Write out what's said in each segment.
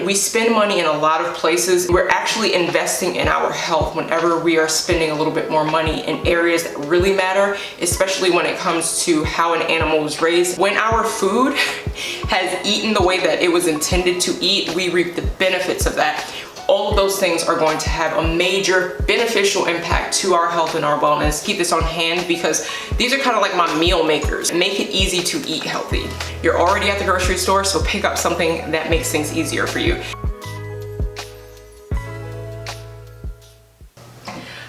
we spend money in a lot of places. We're actually investing in our health whenever we are spending a little bit more money in areas that really matter, especially when it comes to how an animal was raised. When our food has eaten the way that it was intended to eat, we reap the benefits of that. All of those things are going to have a major beneficial impact to our health and our wellness. Keep this on hand because these are kind of like my meal makers. Make it easy to eat healthy. You're already at the grocery store, so pick up something that makes things easier for you.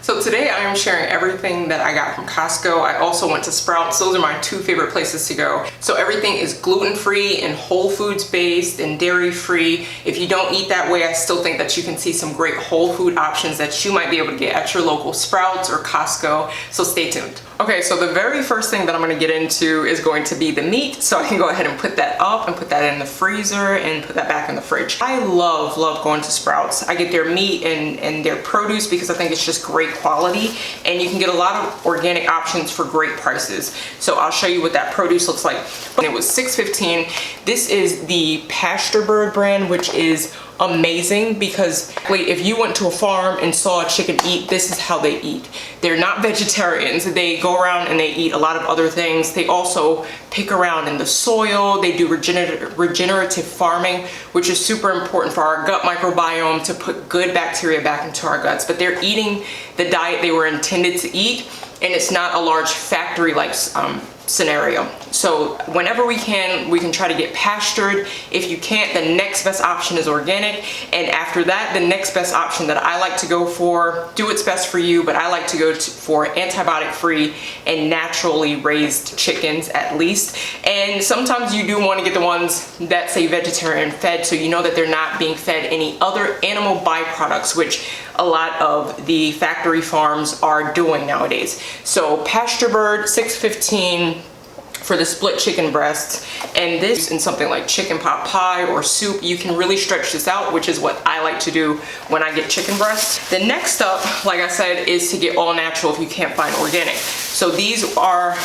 So today I am sharing everything that I got from Costco. I also went to Sprouts. Those are my two favorite places to go. So everything is gluten-free and whole foods based and dairy-free. If you don't eat that way, I still think that you can see some great whole food options that you might be able to get at your local Sprouts or Costco. So stay tuned. Okay, so the very first thing that I'm gonna get into is going to be the meat. So I can go ahead and put that up and put that in the freezer and put that back in the fridge. I love going to Sprouts. I get their meat and their produce because I think it's just great quality, and you can get a lot of organic options for great prices. So I'll show you what that produce looks like. It was $6.15. This is the Pasture Bird brand, which is amazing because if you went to a farm and saw a chicken eat, this is how they eat. They're not vegetarians. They go around and they eat a lot of other things. They also pick around in the soil. They do regenerative farming, which is super important for our gut microbiome to put good bacteria back into our guts. But they're eating the diet they were intended to eat, and it's not a large factory-like scenario. So whenever we can try to get pastured. If you can't, the next best option is organic, and after that, the next best option that I like to go for, do what's best for you, but I like to go for antibiotic free and naturally raised chickens at least. And sometimes you do want to get the ones that say vegetarian fed, so you know that they're not being fed any other animal byproducts, which a lot of the factory farms are doing nowadays. So Pasture Bird, $6.15 for the split chicken breasts, and this in something like chicken pot pie or soup. You can really stretch this out, which is what I like to do when I get chicken breasts. The next up, like I said, is to get all natural if you can't find organic. So these are,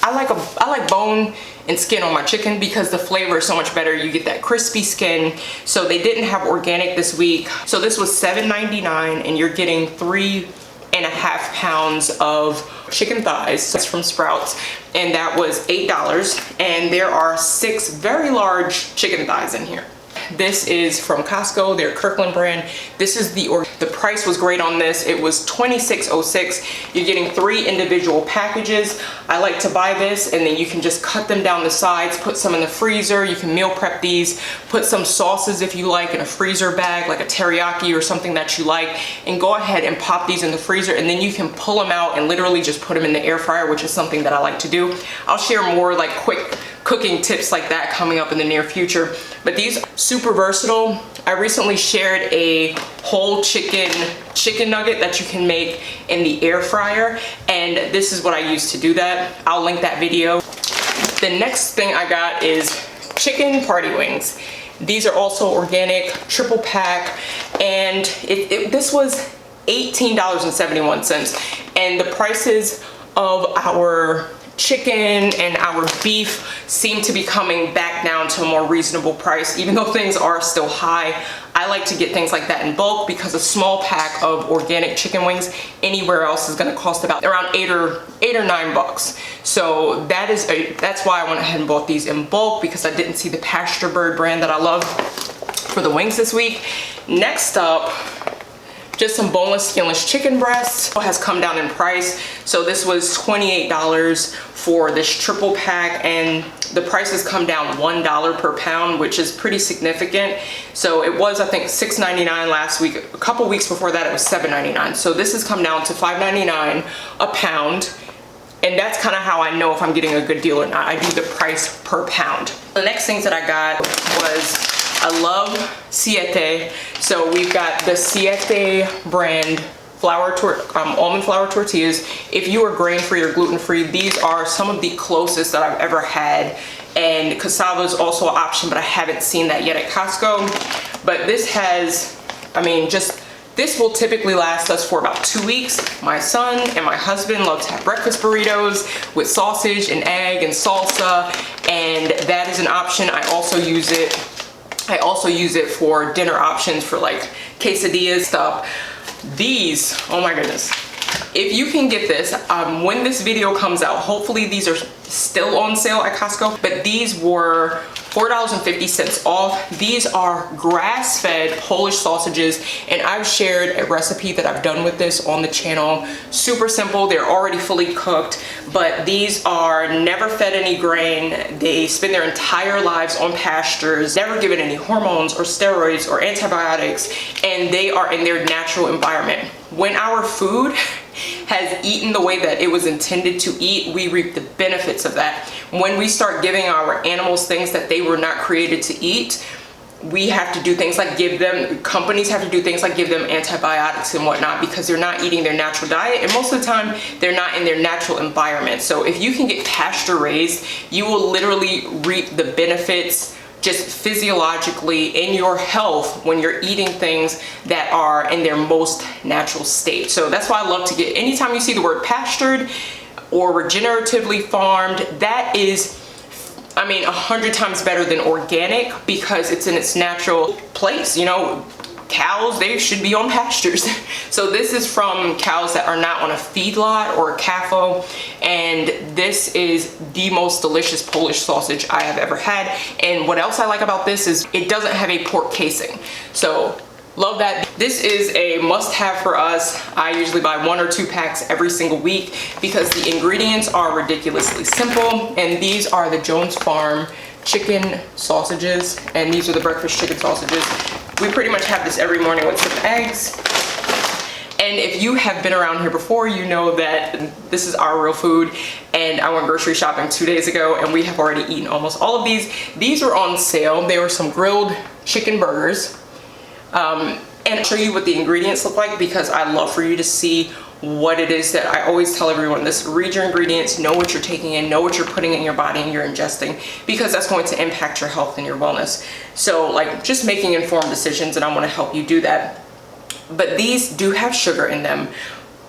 I like bone and skin on my chicken because the flavor is so much better. You get that crispy skin. So they didn't have organic this week. So this was $7.99, and you're getting 3.5 pounds of chicken thighs. That's from Sprouts, and that was $8. And there are 6 very large chicken thighs in here. This is from Costco, their Kirkland brand. This is the price was great on this. It was $26.06. You're getting 3 individual packages. I like to buy this, and then you can just cut them down the sides, put some in the freezer. You can meal prep these, put some sauces if you like in a freezer bag, like a teriyaki or something that you like, and go ahead and pop these in the freezer, and then you can pull them out and literally just put them in the air fryer, which is something that I like to do. I'll share more like quick cooking tips like that coming up in the near future, but these are super versatile. I recently shared a whole chicken nugget that you can make in the air fryer, and this is what I use to do that. I'll link that video. The next thing I got is chicken party wings. These are also organic, triple pack, and this was $18.71, and the prices of our chicken and our beef seem to be coming back down to a more reasonable price, even though things are still high. I like to get things like that in bulk because a small pack of organic chicken wings anywhere else is going to cost about around $8 or $9. So that's why I went ahead and bought these in bulk, because I didn't see the Pasture Bird brand that I love for the wings this week. Next up, just some boneless, skinless chicken breasts. It has come down in price. So this was $28 for this triple pack, and the price has come down $1 per pound, which is pretty significant. So it was, I think, $6.99 last week. A couple weeks before that, it was $7.99. So this has come down to $5.99 a pound. And that's kind of how I know if I'm getting a good deal or not. I do the price per pound. The next things that I got was, I love Siete. So we've got the Siete brand almond flour tortillas. If you are grain-free or gluten-free, these are some of the closest that I've ever had. And cassava is also an option, but I haven't seen that yet at Costco. But this has, this will typically last us for about 2 weeks. My son and my husband love to have breakfast burritos with sausage and egg and salsa, and that is an option. I also use it I also use it for dinner options for like quesadillas stuff. These, oh my goodness. If you can get this, when this video comes out, hopefully these are still on sale at Costco, but these were $4.50 off. These are grass-fed Polish sausages, and I've shared a recipe that I've done with this on the channel. Super simple, they're already fully cooked, but these are never fed any grain. They spend their entire lives on pastures, never given any hormones or steroids or antibiotics, and they are in their natural environment. When our food has eaten the way that it was intended to eat, we reap the benefits of that. When we start giving our animals things that they were not created to eat, we have to do things like companies have to do things like give them antibiotics and whatnot, because they're not eating their natural diet, and most of the time they're not in their natural environment. So if you can get pasture raised, you will literally reap the benefits just physiologically in your health when you're eating things that are in their most natural state. So that's why I love to get, anytime you see the word pastured or regeneratively farmed, that is, I mean, 100 times better than organic, because it's in its natural place. You know, cows, they should be on pastures. So this is from cows that are not on a feedlot or a CAFO, and this is the most delicious Polish sausage I have ever had. And what else I like about this is it doesn't have a pork casing. So love that. This is a must-have for us. I usually buy 1 or 2 packs every single week because the ingredients are ridiculously simple. And these are the Jones Farm chicken sausages, and these are the breakfast chicken sausages. We pretty much have this every morning with some eggs. And if you have been around here before, you know that this is our real food. And I went grocery shopping 2 days ago, and we have already eaten almost all of these. These were on sale. They were some grilled chicken burgers. And I'll show you what the ingredients look like, because I love for you to see what it is that I always tell everyone. This: read your ingredients, know what you're taking in, know what you're putting in your body and you're ingesting, because that's going to impact your health and your wellness. So like, just making informed decisions, and I want to help you do that. But these do have sugar in them,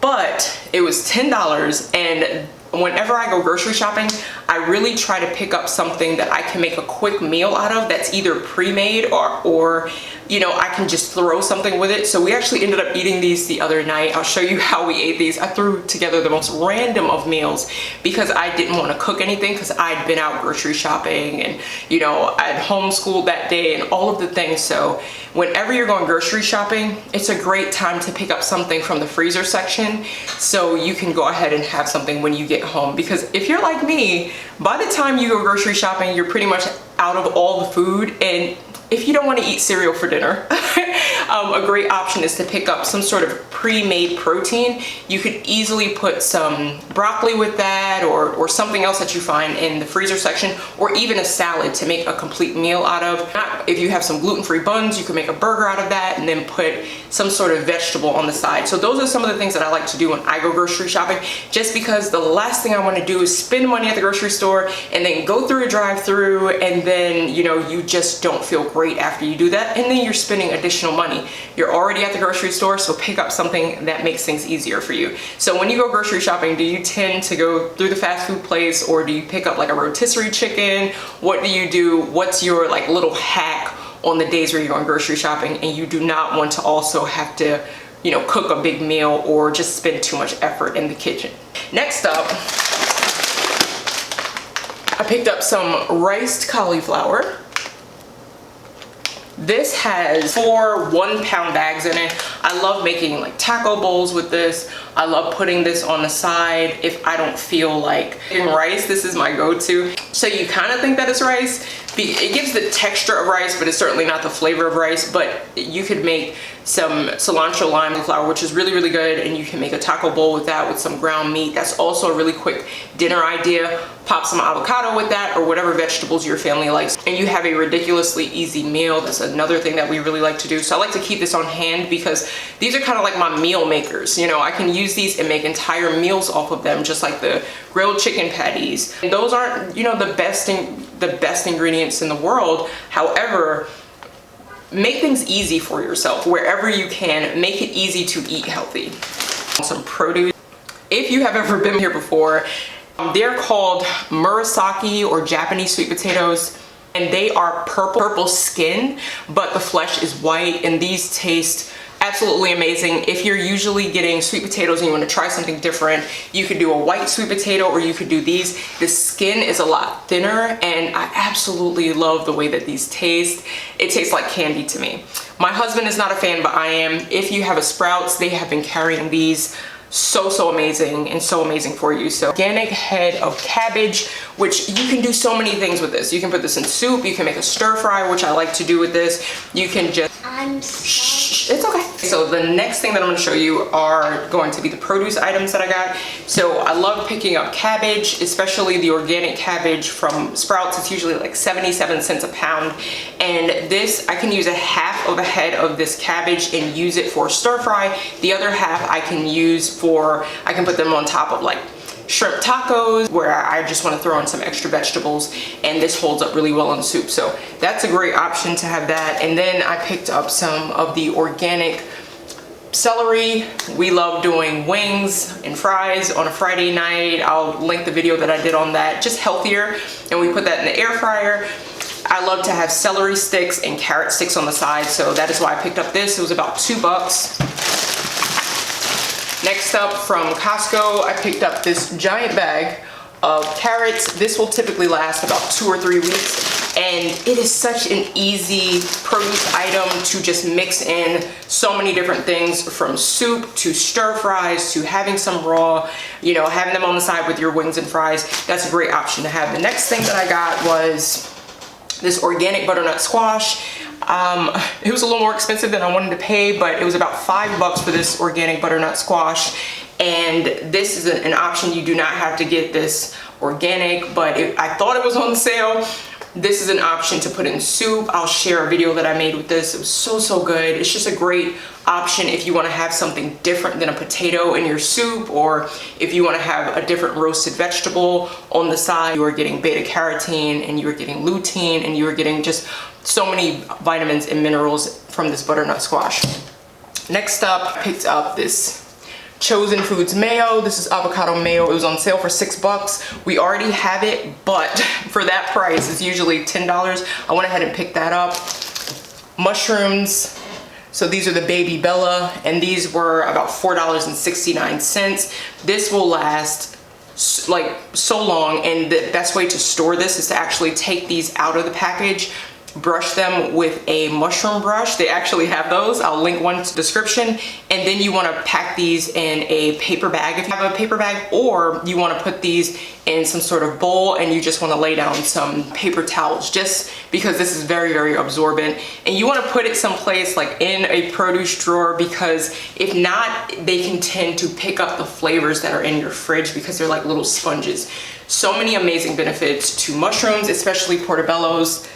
but it was $10, and whenever I go grocery shopping, I really try to pick up something that I can make a quick meal out of, that's either pre-made or you know, I can just throw something with it. So we actually ended up eating these the other night. I'll show you how we ate these. I threw together the most random of meals because I didn't want to cook anything, because I'd been out grocery shopping and, you know, I'd homeschooled that day and all of the things. So whenever you're going grocery shopping, it's a great time to pick up something from the freezer section so you can go ahead and have something when you get home. Because if you're like me, by the time you go grocery shopping, you're pretty much out of all the food. And if you don't want to eat cereal for dinner, a great option is to pick up some sort of pre-made protein. You could easily put some broccoli with that, or something else that you find in the freezer section, or even a salad to make a complete meal out of. If you have some gluten-free buns, you can make a burger out of that and then put some sort of vegetable on the side. So those are some of the things that I like to do when I go grocery shopping, just because the last thing I want to do is spend money at the grocery store and then go through a drive-through, and then, you know, you just don't feel great after you do that, and then you're spending additional money. You're already at the grocery store, so pick up something that makes things easier for you. So when you go grocery shopping, do you tend to go through the fast food place, or do you pick up like a rotisserie chicken? What do you do? What's your like little hack on the days where you're going grocery shopping and you do not want to also have to, you know, cook a big meal or just spend too much effort in the kitchen? Next up, I picked up some riced cauliflower. This has 4 1-pound bags in it. I love making like taco bowls with this. I love putting this on the side if I don't feel like eating rice. This is my go-to. So you kind of think that it's rice. It gives the texture of rice, but it's certainly not the flavor of rice. But you could make some cilantro lime flour, which is really, really good, and you can make a taco bowl with that with some ground meat. That's also a really quick dinner idea. Pop some avocado with that, or whatever vegetables your family likes, and you have a ridiculously easy meal. That's another thing that we really like to do. So I like to keep this on hand because these are kind of like my meal makers. You know, I can use these and make entire meals off of them, just like the grilled chicken patties. And those aren't, you know, the best ingredients in the world. However, make things easy for yourself wherever you can. Make it easy to eat healthy. Some produce. If you have ever been here before, they're called murasaki, or Japanese sweet potatoes. and they are purple skin, but the flesh is white, and these taste absolutely amazing. If you're usually getting sweet potatoes and you want to try something different, you could do a white sweet potato, or you could do these. The skin is a lot thinner, and I absolutely love the way that these taste. It tastes like candy to me. My husband is not a fan, but I am. If you have a Sprouts, they have been carrying these. So amazing, and so amazing for you. So organic head of cabbage, which you can do so many things with this. You can put this in soup, you can make a stir fry, which I like to do with this. You can just, shh, it's okay. So the next thing that I'm gonna show you are going to be the produce items that I got. So I love picking up cabbage, especially the organic cabbage from Sprouts. It's usually like 77 cents a pound. And this, I can use a half of a head of this cabbage and use it for stir fry. The other half I can use for, I can put them on top of like shrimp tacos, where I just want to throw in some extra vegetables, and this holds up really well in soup. So that's a great option to have that. And then I picked up some of the organic celery. We love doing wings and fries on a Friday night. I'll link the video that I did on that, just healthier, and we put that in the air fryer. I love to have celery sticks and carrot sticks on the side, so that is why I picked up this. It was about $2. Next up, from Costco, I picked up this giant bag of carrots. This will typically last about 2 or 3 weeks, and it is such an easy produce item to just mix in so many different things, from soup to stir fries to having some raw, you know, having them on the side with your wings and fries. That's a great option to have. The next thing that I got was this organic butternut squash. It was a little more expensive than I wanted to pay, but it was about $5 for this organic butternut squash. And this is an option. You do not have to get this organic, but I thought it was on sale. This is an option to put in soup. I'll share a video that I made with this. It was so good. It's just a great option if you want to have something different than a potato in your soup, or if you want to have a different roasted vegetable on the side. You are getting beta carotene, and you are getting lutein, and you are getting just so many vitamins and minerals from this butternut squash. Next up, I picked up this Chosen Foods mayo. This is avocado mayo. It was on sale for $6. We already have it, but for that price, it's usually $10. I went ahead and picked that up. Mushrooms. So these are the Baby Bella, and these were about $4.69. This will last like so long, and the best way to store this is to actually take these out of the package, brush them with a mushroom brush. They actually have those. I'll link one to the description. And then you want to pack these in a paper bag if you have a paper bag, or you want to put these in some sort of bowl and you just want to lay down some paper towels, just because this is very absorbent. And you want to put it someplace like in a produce drawer, because if not, they can tend to pick up the flavors that are in your fridge, because they're like little sponges. So many amazing benefits to mushrooms, especially portobellos.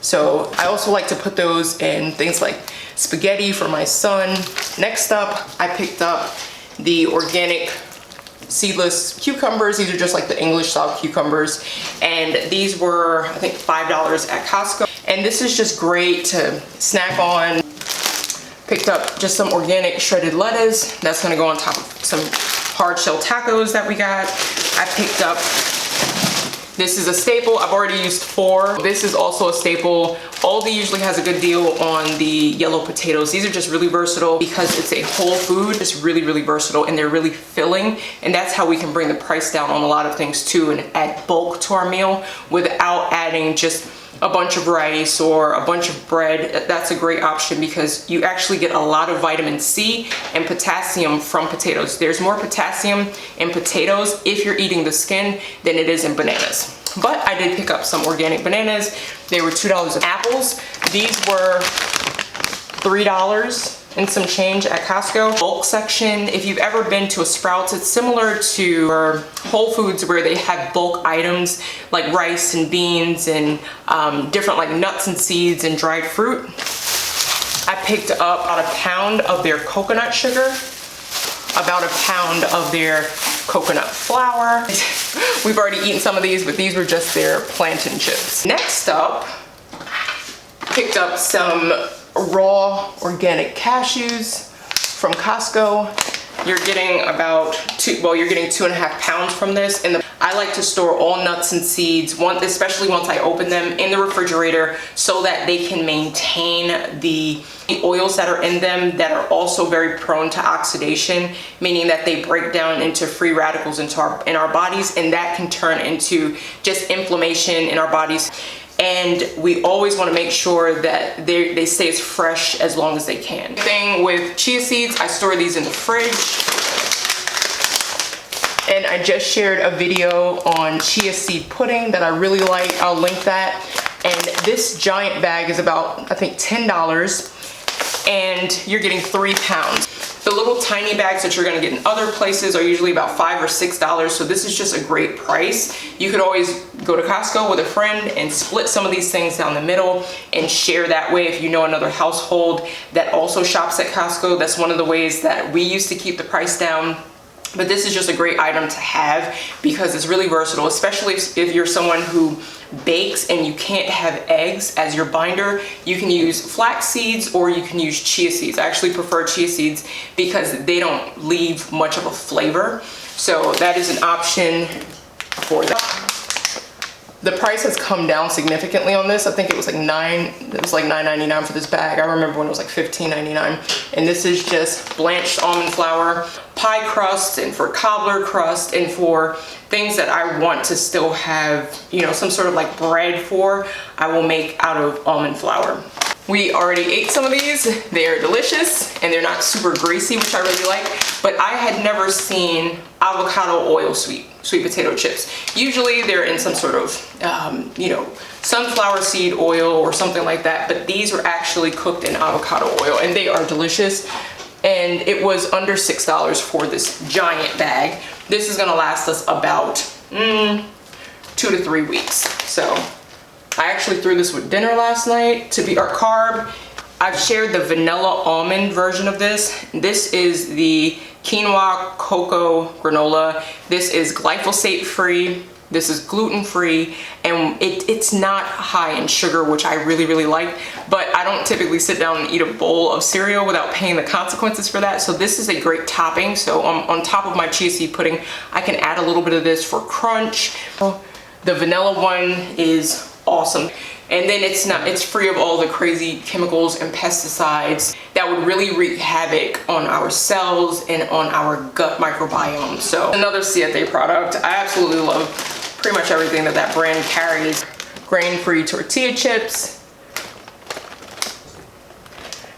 So I also like to put those in things like spaghetti for my son. Next up, I picked up the organic seedless cucumbers. These are just like the English style cucumbers. And these were, I think, $5 at Costco. And this is just great to snack on. Picked up just some organic shredded lettuce. That's gonna go on top of some hard shell tacos that we got. I picked up, this is a staple. I've already used 4. This is also a staple. ALDI usually has a good deal on the yellow potatoes. These are just really versatile because it's a whole food. It's really versatile, and they're really filling. And that's how we can bring the price down on a lot of things too, and add bulk to our meal without adding just a bunch of rice or a bunch of bread. That's a great option because you actually get a lot of vitamin C and potassium from potatoes. There's more potassium in potatoes if you're eating the skin than it is in bananas. But I did pick up some organic bananas. They were $2. Apples, these were $3 and some change at Costco. Bulk section, if you've ever been to a Sprouts, it's similar to Whole Foods, where they have bulk items like rice and beans and different like nuts and seeds and dried fruit. I picked up about a pound of their coconut sugar, about a pound of their coconut flour. We've already eaten some of these, but these were just their plantain chips. Next up, picked up some raw organic cashews from Costco. You're getting about you're getting 2.5 pounds from this. And I like to store all nuts and seeds, especially once I open them, in the refrigerator so that they can maintain the oils that are in them that are also very prone to oxidation, meaning that they break down into free radicals in our bodies, and that can turn into just inflammation in our bodies. And we always want to make sure that they stay as fresh as long as they can. Thing with chia seeds, I store these in the fridge. And I just shared a video on chia seed pudding that I really like. I'll link that. And this giant bag is about, I think, $10, and you're getting 3 pounds. The little tiny bags that you're gonna get in other places are usually about $5 or $6, so this is just a great price. You could always go to Costco with a friend and split some of these things down the middle and share that way. If you know another household that also shops at Costco, that's one of the ways that we used to keep the price down. But this is just a great item to have because it's really versatile, especially if you're someone who bakes and you can't have eggs as your binder. You can use flax seeds or you can use chia seeds. I actually prefer chia seeds because they don't leave much of a flavor. So that is an option for that. The price has come down significantly on this. I think it was like $9.99 for this bag. I remember when it was like $15.99. And this is just blanched almond flour, pie crust, and for cobbler crust, and for things that I want to still have, you know, some sort of like bread for, I will make out of almond flour. We already ate some of these. They are delicious and they're not super greasy, which I really like, but I had never seen avocado oil sweet potato chips. Usually they're in some sort of, you know, sunflower seed oil or something like that, but these were actually cooked in avocado oil and they are delicious. And it was under $6 for this giant bag. This is gonna last us about 2 to 3 weeks. So I actually threw this with dinner last night to be our carb. I've shared the vanilla almond version of this. This is the quinoa cocoa granola. This is glyphosate free. This is gluten free, and it's not high in sugar, which I really, really like, but I don't typically sit down and eat a bowl of cereal without paying the consequences for that. So this is a great topping. So on top of my chia seed pudding, I can add a little bit of this for crunch. The vanilla one is awesome. And then it's free of all the crazy chemicals and pesticides that would really wreak havoc on our cells and on our gut microbiome. So another Siete product. I absolutely love pretty much everything that brand carries. Grain-free tortilla chips.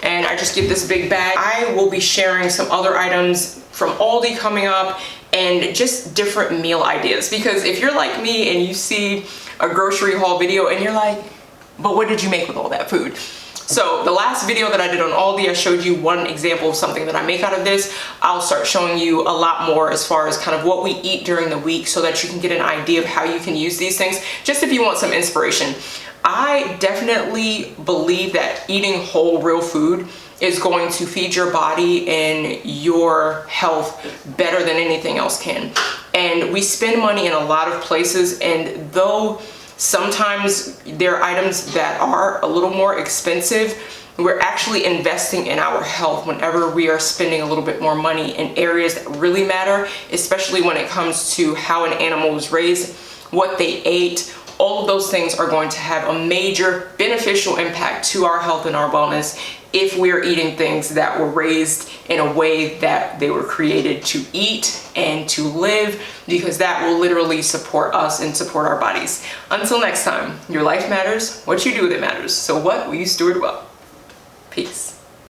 And I just get this big bag. I will be sharing some other items from ALDI coming up and just different meal ideas, because if you're like me and you see a grocery haul video and you're like, but what did you make with all that food? So the last video that I did on ALDI, I showed you one example of something that I make out of this. I'll start showing you a lot more as far as kind of what we eat during the week so that you can get an idea of how you can use these things, just if you want some inspiration. I definitely believe that eating whole, real food is going to feed your body and your health better than anything else can. And we spend money in a lot of places, and though sometimes there are items that are a little more expensive, we're actually investing in our health whenever we are spending a little bit more money in areas that really matter, especially when it comes to how an animal was raised, what they ate. All of those things are going to have a major beneficial impact to our health and our wellness if we're eating things that were raised in a way that they were created to eat and to live, because that will literally support us and support our bodies. Until next time, your life matters, what you do with it matters. So what will you steward well? Peace.